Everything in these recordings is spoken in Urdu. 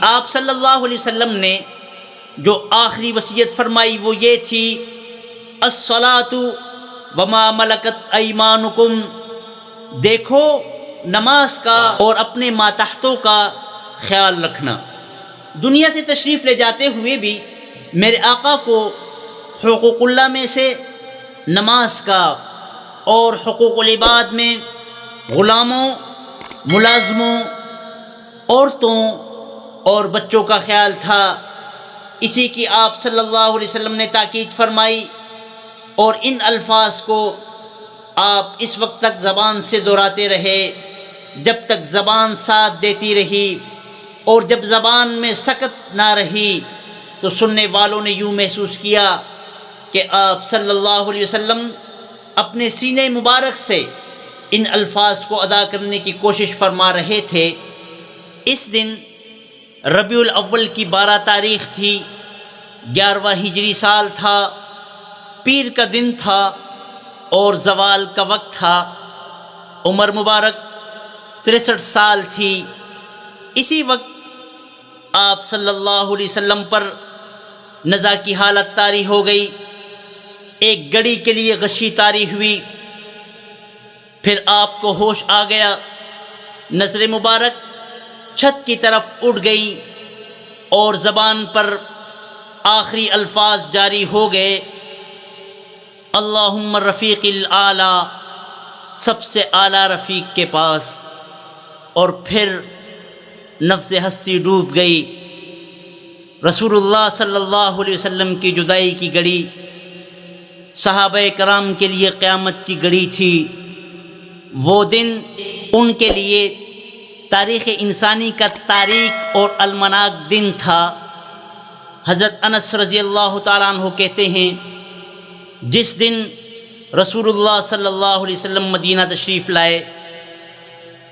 آپ صلی اللہ علیہ وسلم نے جو آخری وصیت فرمائی وہ یہ تھی، الصلاۃ وما ملکت ایمانکم، دیکھو نماز کا اور اپنے ماتحتوں کا خیال رکھنا۔ دنیا سے تشریف لے جاتے ہوئے بھی میرے آقا کو حقوق اللہ میں سے نماز کا اور حقوق العباد میں غلاموں، ملازموں، عورتوں اور بچوں کا خیال تھا۔ اسی کی آپ صلی اللہ علیہ وسلم نے تاکید فرمائی، اور ان الفاظ کو آپ اس وقت تک زبان سے دہراتے رہے جب تک زبان ساتھ دیتی رہی، اور جب زبان میں سکت نہ رہی تو سننے والوں نے یوں محسوس کیا کہ آپ صلی اللہ علیہ وسلم اپنے سینے مبارک سے ان الفاظ کو ادا کرنے کی کوشش فرما رہے تھے۔ اس دن ربیع الاول کی 12 تاریخ تھی، 11واں ہجری سال تھا، پیر کا دن تھا اور زوال کا وقت تھا۔ عمر مبارک 63 سال تھی۔ اسی وقت آپ صلی اللہ علیہ وسلم پر نزع کی حالت طاری ہو گئی، ایک گھڑی کے لیے غشی طاری ہوئی، پھر آپ کو ہوش آ گیا، نظر مبارک چھت کی طرف اٹھ گئی اور زبان پر آخری الفاظ جاری ہو گئے، اللہم رفیق الاعلی، سب سے اعلیٰ رفیق کے پاس، اور پھر نفس ہستی ڈوب گئی۔ رسول اللہ صلی اللہ علیہ وسلم کی جدائی کی گھڑی صحابہ کرام کے لیے قیامت کی گھڑی تھی۔ وہ دن ان کے لیے تاریخ انسانی کا تاریک اور المناک دن تھا۔ حضرت انس رضی اللہ تعالیٰ عنہ کہتے ہیں، جس دن رسول اللہ صلی اللہ علیہ وسلم مدینہ تشریف لائے،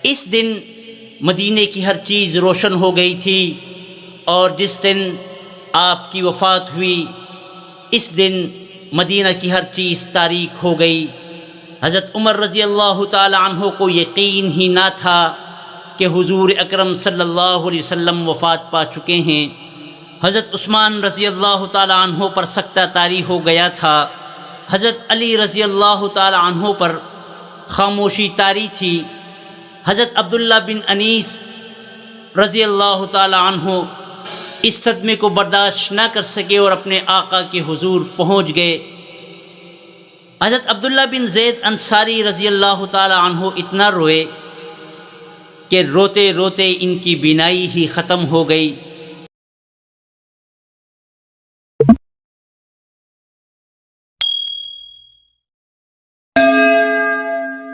اس دن مدینے کی ہر چیز روشن ہو گئی تھی، اور جس دن آپ کی وفات ہوئی اس دن مدینہ کی ہر چیز تاریک ہو گئی۔ حضرت عمر رضی اللہ تعالی عنہ کو یقین ہی نہ تھا کہ حضور اکرم صلی اللہ علیہ وسلم وفات پا چکے ہیں۔ حضرت عثمان رضی اللہ تعالی عنہ پر سکتہ طاری ہو گیا تھا۔ حضرت علی رضی اللہ تعالی عنہ پر خاموشی طاری تھی۔ حضرت عبداللہ بن انیس رضی اللہ تعالی عنہ اس صدمے کو برداشت نہ کر سکے اور اپنے آقا کے حضور پہنچ گئے۔ حضرت عبداللہ بن زید انصاری رضی اللہ تعالی عنہ اتنا روئے کہ روتے روتے ان کی بینائی ہی ختم ہو گئی۔